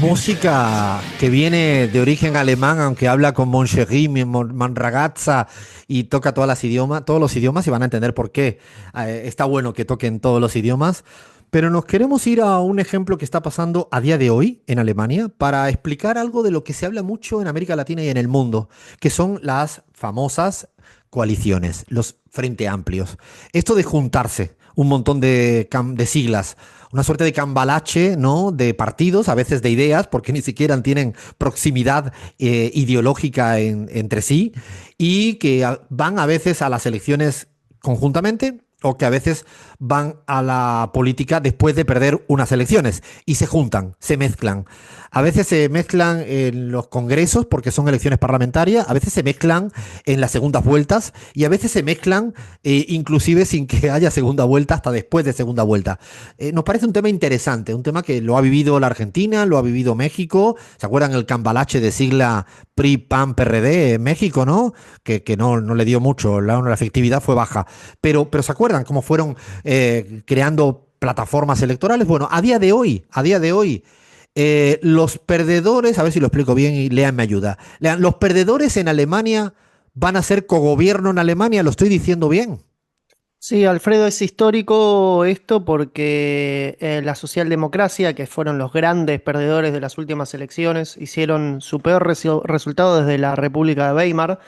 Música que viene de origen alemán, aunque habla con Moncherim y Ragazza y toca todos los idiomas y van a entender por qué. Está bueno que toquen todos los idiomas, pero nos queremos ir a un ejemplo que está pasando a día de hoy en Alemania para explicar algo de lo que se habla mucho en América Latina y en el mundo, que son las famosas coaliciones, los Frente Amplios. Esto de juntarse un montón de siglas, una suerte de cambalache, ¿no? De partidos, a veces de ideas, porque ni siquiera tienen proximidad ideológica entre sí, y que van a veces a las elecciones conjuntamente o que a veces van a la política después de perder unas elecciones y se juntan, se mezclan. A veces se mezclan en los congresos porque son elecciones parlamentarias, a veces se mezclan en las segundas vueltas y a veces se mezclan inclusive sin que haya segunda vuelta hasta después de segunda vuelta. Nos parece un tema interesante, un tema que lo ha vivido la Argentina, lo ha vivido México. ¿Se acuerdan el cambalache de sigla PRI, PAN, PRD en México, ¿no? Que no le dio mucho, la efectividad fue baja. Pero ¿se acuerdan cómo fueron creando plataformas electorales? Bueno, a día de hoy, los perdedores, a ver si lo explico bien y Lean me ayuda. Lean, los perdedores en Alemania van a ser cogobierno en Alemania, ¿lo estoy diciendo bien? Sí, Alfredo, es histórico esto porque la socialdemocracia, que fueron los grandes perdedores de las últimas elecciones, hicieron su peor resultado desde la República de Weimar.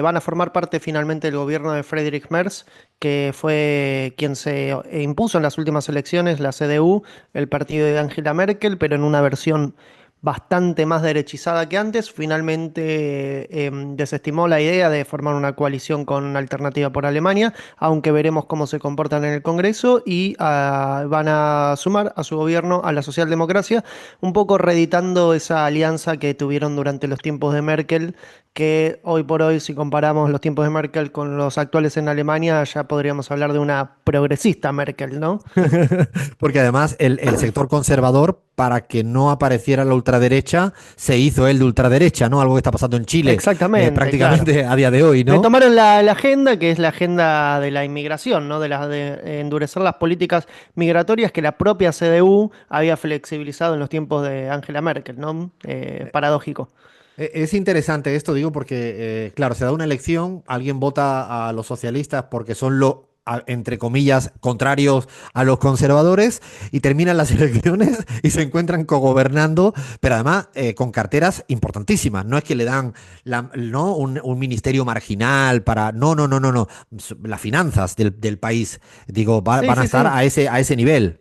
Van a formar parte finalmente del gobierno de Friedrich Merz, que fue quien se impuso en las últimas elecciones, la CDU, el partido de Angela Merkel, pero en una versión bastante más derechizada que antes. Finalmente desestimó la idea de formar una coalición con Alternativa por Alemania, aunque veremos cómo se comportan en el Congreso y van a sumar a su gobierno a la socialdemocracia, un poco reeditando esa alianza que tuvieron durante los tiempos de Merkel, que hoy por hoy, si comparamos los tiempos de Merkel con los actuales en Alemania, ya podríamos hablar de una progresista Merkel, ¿no? Porque además el sector conservador, para que no apareciera la ultraderecha, se hizo el de ultraderecha, ¿no? Algo que está pasando en Chile Exactamente, claro. prácticamente a día de hoy, ¿no? Retomaron la agenda, que es la agenda de la inmigración, ¿no? De endurecer las políticas migratorias que la propia CDU había flexibilizado en los tiempos de Angela Merkel, ¿no? Paradójico. Es interesante esto, digo, porque, claro, se da una elección, alguien vota a los socialistas porque son entre comillas, contrarios a los conservadores y terminan las elecciones y se encuentran cogobernando, pero además con carteras importantísimas. No es que le dan ¿no? un ministerio marginal para... No, no, no, no, no. Las finanzas del país, digo, Sí, van a sí, estar sí. a ese nivel.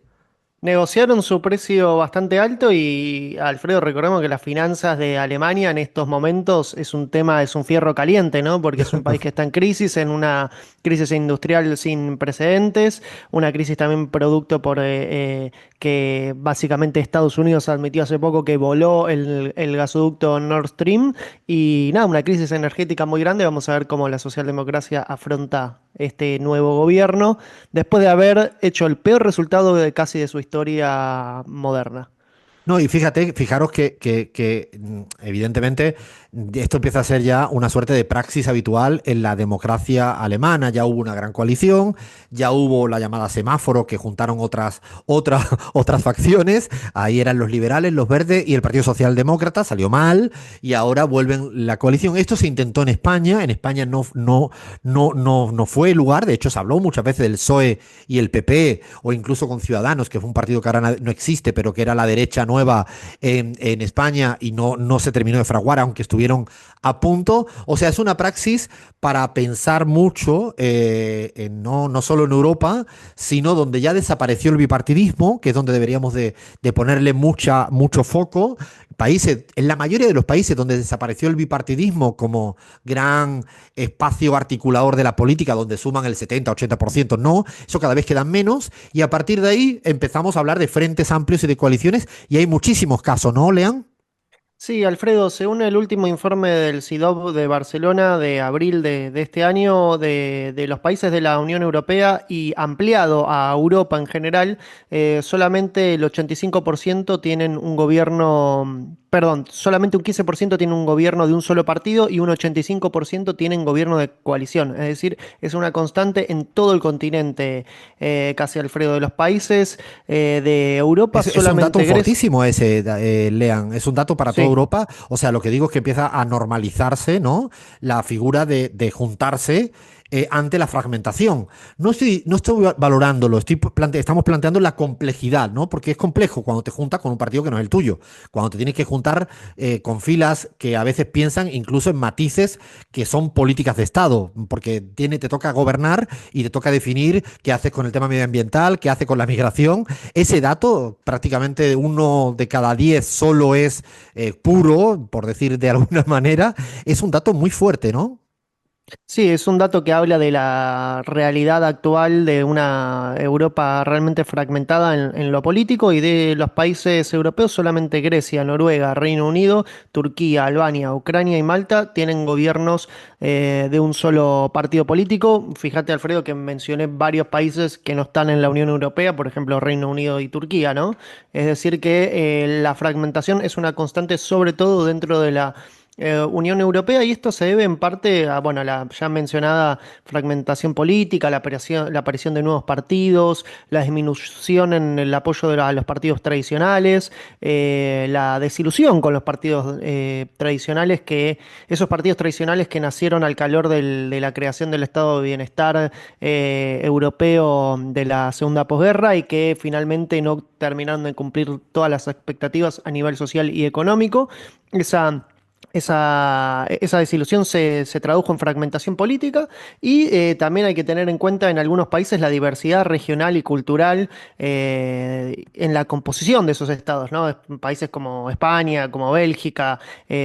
Negociaron su precio bastante alto y Alfredo, recordemos que las finanzas de Alemania en estos momentos es un tema, es un fierro caliente, ¿no? Porque es un país que está en crisis, en una crisis industrial sin precedentes, una crisis también producto por que básicamente Estados Unidos admitió hace poco que voló el gasoducto Nord Stream y nada, una crisis energética muy grande. Vamos a ver cómo la socialdemocracia afronta este nuevo gobierno después de haber hecho el peor resultado de casi de su historia moderna. No, y fijaros que, evidentemente esto empieza a ser ya una suerte de praxis habitual en la democracia alemana. Ya hubo una gran coalición, ya hubo la llamada semáforo que juntaron otras facciones. Ahí eran los liberales, los verdes y el Partido Socialdemócrata, salió mal y ahora vuelven la coalición. Esto se intentó en España no fue el lugar, de hecho se habló muchas veces del PSOE y el PP o incluso con Ciudadanos, que fue un partido que ahora no existe, pero que era la derecha nueva en España y no se terminó de fraguar, aunque estuvieron a punto. O sea, es una praxis para pensar mucho, no solo en Europa, sino donde ya desapareció el bipartidismo, que es donde deberíamos de ponerle mucho foco. Países, en la mayoría de los países donde desapareció el bipartidismo como gran espacio articulador de la política, donde suman el 70-80%, no, eso cada vez quedan menos, y a partir de ahí empezamos a hablar de frentes amplios y de coaliciones, y hay muchísimos casos, ¿no, Lean? Sí, Alfredo, según el último informe del CIDOB de Barcelona de abril de este año, de los países de la Unión Europea y ampliado a Europa en general, solamente el 85% tienen un gobierno, perdón, solamente un 15% tiene un gobierno de un solo partido y un 85% tienen gobierno de coalición. Es decir, es una constante en todo el continente, casi Alfredo, de los países de Europa, Es un dato solamente Grecia. fortísimo ese, Lean. Es un dato para toda Sí. Europa. O sea, lo que digo es que empieza a normalizarse, ¿no? La figura de juntarse ante la fragmentación. No estoy valorándolo, estamos planteando la complejidad, ¿no? Porque es complejo cuando te juntas con un partido que no es el tuyo. Cuando te tienes que juntar con filas que a veces piensan incluso en matices que son políticas de Estado. Porque te toca gobernar y te toca definir qué haces con el tema medioambiental, qué haces con la migración. Ese dato, prácticamente 1 de cada 10 solo es puro, por decir de alguna manera, es un dato muy fuerte, ¿no? Sí, es un dato que habla de la realidad actual de una Europa realmente fragmentada en lo político y de los países europeos, solamente Grecia, Noruega, Reino Unido, Turquía, Albania, Ucrania y Malta tienen gobiernos de un solo partido político. Fíjate, Alfredo, que mencioné varios países que no están en la Unión Europea, por ejemplo, Reino Unido y Turquía, ¿no? Es decir, que la fragmentación es una constante, sobre todo dentro de la Unión Europea, y esto se debe en parte a, bueno, la ya mencionada fragmentación política, la aparición de nuevos partidos, la disminución en el apoyo a los partidos tradicionales, la desilusión con los partidos tradicionales, esos partidos tradicionales que nacieron al calor de la creación del Estado de Bienestar europeo de la Segunda Posguerra y que finalmente no terminaron de cumplir todas las expectativas a nivel social y económico. Esa esa desilusión se tradujo en fragmentación política y también hay que tener en cuenta en algunos países la diversidad regional y cultural en la composición de esos estados, ¿no? Países como España, como Bélgica,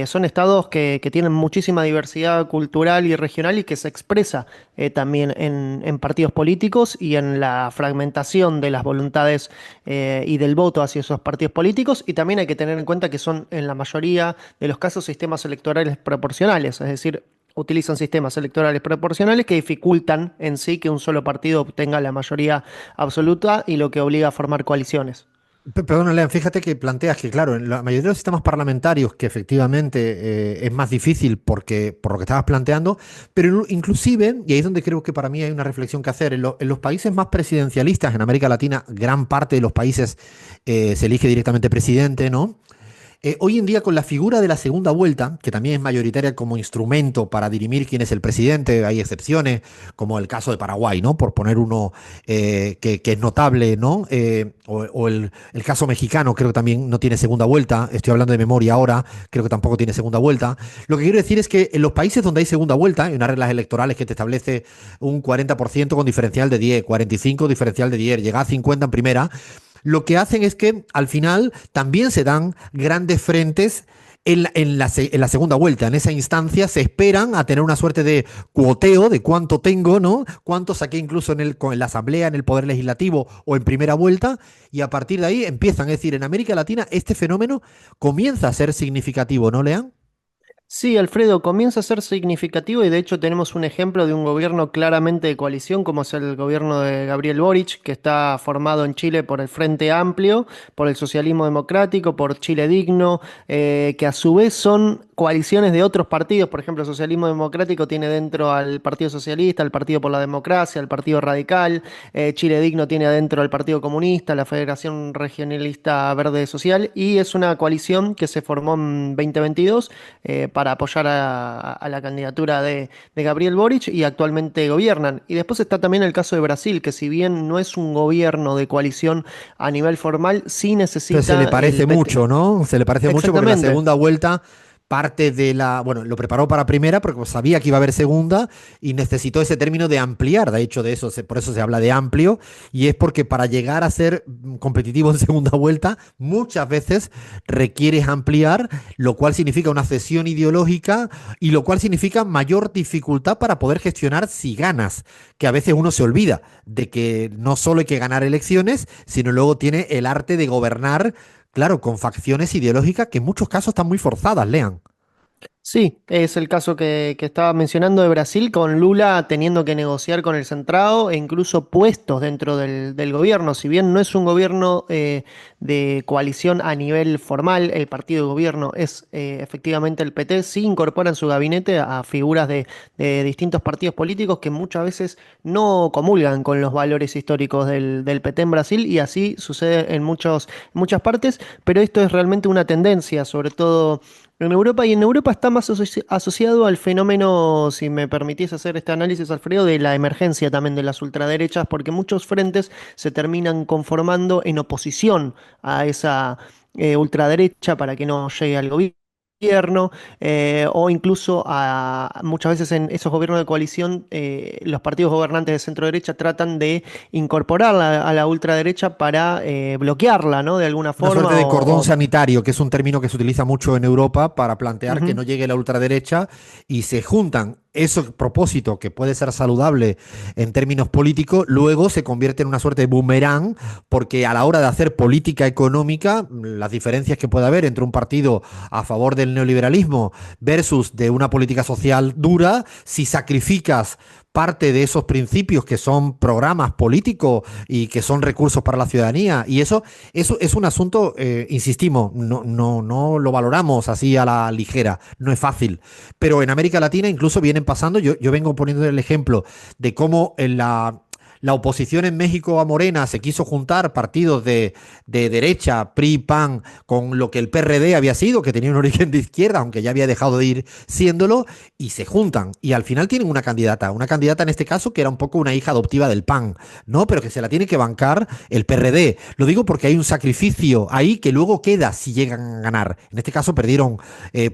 son estados que tienen muchísima diversidad cultural y regional y que se expresa también en partidos políticos y en la fragmentación de las voluntades y del voto hacia esos partidos políticos. Y también hay que tener en cuenta que son en la mayoría de los casos sistemas electorales proporcionales, es decir, utilizan sistemas electorales proporcionales que dificultan en sí que un solo partido obtenga la mayoría absoluta y lo que obliga a formar coaliciones. Perdona, Lean, fíjate que planteas que, claro, en la mayoría de los sistemas parlamentarios, que efectivamente es más difícil por lo que estabas planteando, pero inclusive, y ahí es donde creo que para mí hay una reflexión que hacer, en los países más presidencialistas, en América Latina, gran parte de los países se elige directamente presidente, ¿no? Hoy en día, con la figura de la segunda vuelta, que también es mayoritaria como instrumento para dirimir quién es el presidente, hay excepciones, como el caso de Paraguay, ¿no? Por poner uno que es notable, ¿no? O el caso mexicano, creo que también no tiene segunda vuelta. Estoy hablando de memoria ahora, creo que tampoco tiene segunda vuelta. Lo que quiero decir es que en los países donde hay segunda vuelta, hay unas reglas electorales que te establece un 40% con diferencial de 10, 45 diferencial de 10, llega a 50 en primera, lo que hacen es que al final también se dan grandes frentes en la segunda vuelta. En esa instancia se esperan a tener una suerte de cuoteo de cuánto tengo, ¿no? Cuánto saqué incluso en la Asamblea, en el Poder Legislativo o en primera vuelta, y a partir de ahí empiezan. Es decir, en América Latina este fenómeno comienza a ser significativo, ¿no, Lean? Sí, Alfredo, comienza a ser significativo y de hecho tenemos un ejemplo de un gobierno claramente de coalición, como es el gobierno de Gabriel Boric, que está formado en Chile por el Frente Amplio, por el Socialismo Democrático, por Chile Digno, que a su vez son coaliciones de otros partidos. Por ejemplo, el Socialismo Democrático tiene dentro al Partido Socialista, al Partido por la Democracia, al Partido Radical, Chile Digno tiene adentro al Partido Comunista, la Federación Regionalista Verde Social, y es una coalición que se formó en 2022 para apoyar a la candidatura de Gabriel Boric y actualmente gobiernan. Y después está también el caso de Brasil, que si bien no es un gobierno de coalición a nivel formal, sí Pero se le necesita parece el PT. mucho, ¿no? Se le parece mucho porque la Exactamente. segunda vuelta parte de la, bueno, lo preparó para primera porque sabía que iba a haber segunda y necesitó ese término de ampliar. De hecho, de eso, por eso se habla de amplio, y es porque para llegar a ser competitivo en segunda vuelta, muchas veces requieres ampliar, lo cual significa una cesión ideológica y lo cual significa mayor dificultad para poder gestionar si ganas, que a veces uno se olvida de que no solo hay que ganar elecciones, sino luego tiene el arte de gobernar claro, con facciones ideológicas que en muchos casos están muy forzadas, Lean. Sí, es el caso que estaba mencionando de Brasil, con Lula teniendo que negociar con el centrado e incluso puestos dentro del gobierno. Si bien no es un gobierno de coalición a nivel formal, el partido de gobierno es efectivamente el PT, sí incorpora en su gabinete a figuras de distintos partidos políticos que muchas veces no comulgan con los valores históricos del PT en Brasil, y así sucede en muchas partes, pero esto es realmente una tendencia, sobre todo en Europa, y en Europa está más asociado al fenómeno, si me permitís hacer este análisis, Alfredo, de la emergencia también de las ultraderechas, porque muchos frentes se terminan conformando en oposición a esa ultraderecha para que no llegue al gobierno, o incluso muchas veces en esos gobiernos de coalición, los partidos gobernantes de centro derecha tratan de incorporarla a la ultraderecha para bloquearla, ¿no? De alguna Una suerte forma. de cordón sanitario, que es un término que se utiliza mucho en Europa para plantear que Ujú. no llegue la ultraderecha y se juntan. Ese propósito, que puede ser saludable en términos políticos, luego se convierte en una suerte de boomerang, porque a la hora de hacer política económica, las diferencias que puede haber entre un partido a favor del neoliberalismo versus de una política social dura, si sacrificas parte de esos principios que son programas políticos y que son recursos para la ciudadanía, y eso es un asunto, insistimos, no lo valoramos así a la ligera, no es fácil. Pero en América Latina incluso vienen pasando, yo vengo poniendo el ejemplo de cómo en la oposición en México a Morena se quiso juntar partidos de derecha, PRI, PAN, con lo que el PRD había sido, que tenía un origen de izquierda, aunque ya había dejado de ir siéndolo, y se juntan. Y al final tienen una candidata en este caso que era un poco una hija adoptiva del PAN, ¿no? Pero que se la tiene que bancar el PRD. Lo digo porque hay un sacrificio ahí que luego queda si llegan a ganar. En este caso perdieron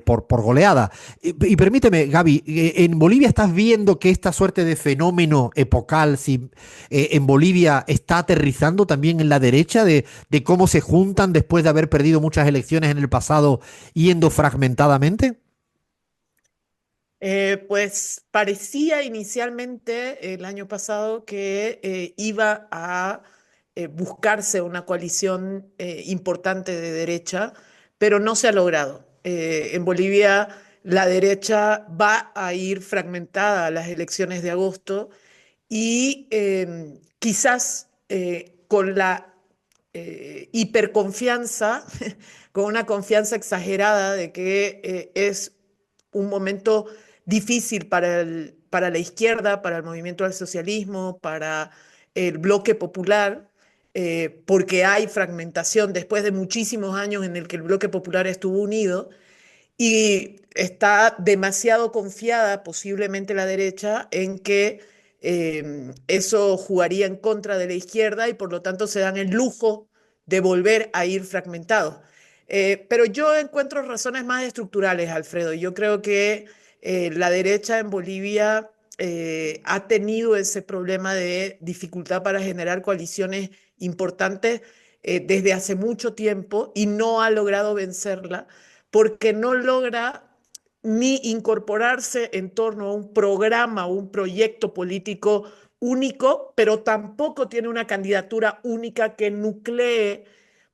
por goleada. Y permíteme, Gaby, en Bolivia estás viendo que esta suerte de fenómeno epocal, si en Bolivia está aterrizando también en la derecha, de cómo se juntan después de haber perdido muchas elecciones en el pasado, yendo fragmentadamente. Pues parecía inicialmente el año pasado que iba a buscarse una coalición importante de derecha, pero no se ha logrado. En Bolivia la derecha va a ir fragmentada a las elecciones de agosto y quizás con la hiperconfianza, con una confianza exagerada de que es un momento difícil para la izquierda, para el movimiento al socialismo, para el bloque popular, porque hay fragmentación después de muchísimos años en el que el bloque popular estuvo unido y está demasiado confiada posiblemente la derecha en que eso jugaría en contra de la izquierda y por lo tanto se dan el lujo de volver a ir fragmentados. Pero yo encuentro razones más estructurales, Alfredo. Yo creo que la derecha en Bolivia ha tenido ese problema de dificultad para generar coaliciones importantes desde hace mucho tiempo y no ha logrado vencerla porque no logra ni incorporarse en torno a un programa o un proyecto político único, pero tampoco tiene una candidatura única que nuclee,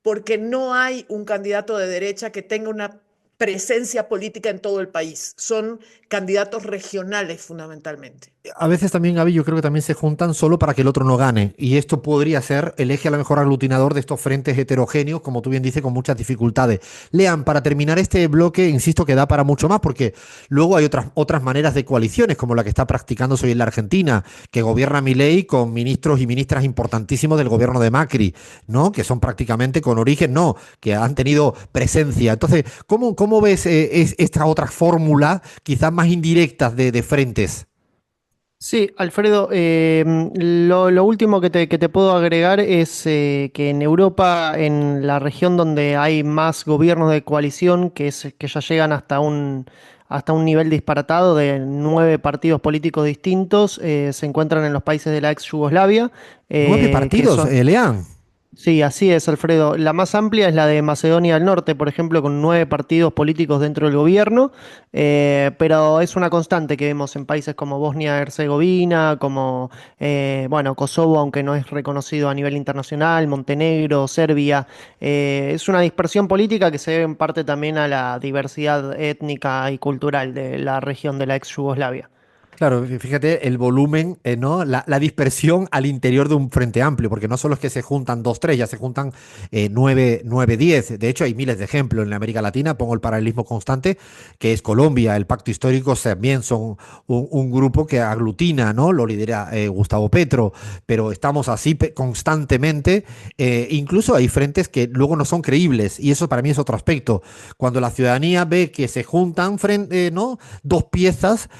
porque no hay un candidato de derecha que tenga una presencia política en todo el país. Son candidatos regionales fundamentalmente. A veces también, Gaby, yo creo que también se juntan solo para que el otro no gane. Y esto podría ser el eje a lo mejor aglutinador de estos frentes heterogéneos, como tú bien dices, con muchas dificultades. Lean, para terminar este bloque, insisto que da para mucho más, porque luego hay otras maneras de coaliciones, como la que está practicándose hoy en la Argentina, que gobierna Milei con ministros y ministras importantísimos del gobierno de Macri, ¿no? Que son prácticamente con origen, no, que han tenido presencia. Entonces, ¿cómo ves esta otra fórmula, quizás más indirectas de frentes? Sí, Alfredo, lo último que te puedo agregar es que en Europa, en la región donde hay más gobiernos de coalición, que ya llegan hasta un nivel disparatado de 9 partidos políticos distintos, se encuentran en los países de la ex Yugoslavia, Nueve que partidos, son. Lean. Sí, así es, Alfredo. La más amplia es la de Macedonia del Norte, por ejemplo, con 9 partidos políticos dentro del gobierno, pero es una constante que vemos en países como Bosnia-Herzegovina, como, bueno, Kosovo, aunque no es reconocido a nivel internacional, Montenegro, Serbia. Es una dispersión política que se debe en parte también a la diversidad étnica y cultural de la región de la ex Yugoslavia. Claro, fíjate el volumen, ¿no? La dispersión al interior de un frente amplio, porque no solo es que se juntan dos, tres, ya se juntan 9, 9, 10. De hecho, hay miles de ejemplos en América Latina. Pongo el paralelismo constante, que es Colombia. El Pacto Histórico también son un grupo que aglutina, ¿no? Lo lidera Gustavo Petro, pero estamos así constantemente. Incluso hay frentes que luego no son creíbles, y eso para mí es otro aspecto. Cuando la ciudadanía ve que se juntan ¿no? Dos piezas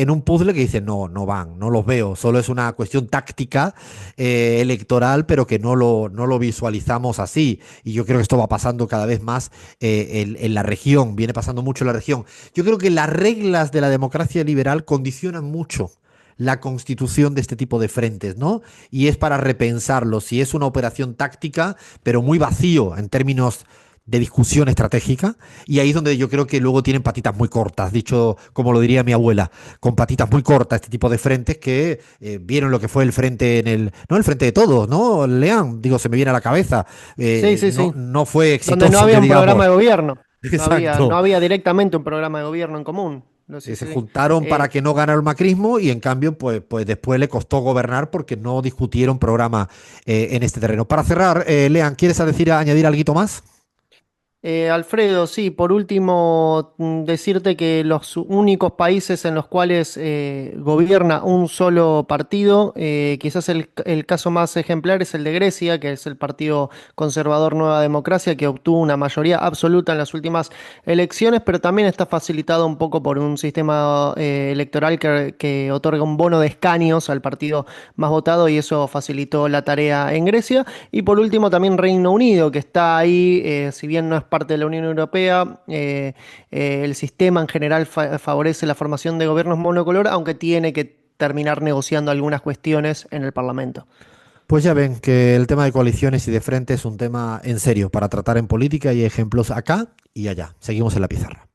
en un puzzle que dicen, no, no van, no los veo, solo es una cuestión táctica electoral, pero que no lo visualizamos así. Y yo creo que esto va pasando cada vez más en la región, viene pasando mucho en la región. Yo creo que las reglas de la democracia liberal condicionan mucho la constitución de este tipo de frentes, ¿no? Y es para repensarlo, si es una operación táctica, pero muy vacío en términos de discusión estratégica, y ahí es donde yo creo que luego tienen patitas muy cortas, dicho como lo diría mi abuela, con patitas muy cortas este tipo de frentes que vieron lo que fue el frente no el frente de todos, ¿no? Lean, digo, se me viene a la cabeza, Sí, sí, no, sí. no fue Donde no exitoso, había que un programa digamos. de gobierno. No Exacto. había directamente un programa de gobierno en común. No, sí, Se sí, sí. juntaron para Eh, que no ganara el macrismo y en cambio, pues después le costó gobernar porque no discutieron programa en este terreno. Para cerrar, Lean, ¿quieres añadir algo más? Alfredo, sí, por último, decirte que los únicos países en los cuales gobierna un solo partido, quizás el caso más ejemplar es el de Grecia, que es el Partido Conservador Nueva Democracia, que obtuvo una mayoría absoluta en las últimas elecciones, pero también está facilitado un poco por un sistema electoral que otorga un bono de escaños al partido más votado y eso facilitó la tarea en Grecia. Y por último, también Reino Unido, que está ahí, si bien no es parte de la Unión Europea, el sistema en general favorece la formación de gobiernos monocolor, aunque tiene que terminar negociando algunas cuestiones en el Parlamento. Pues ya ven que el tema de coaliciones y de frente es un tema en serio para tratar en política y hay ejemplos acá y allá. Seguimos en la pizarra.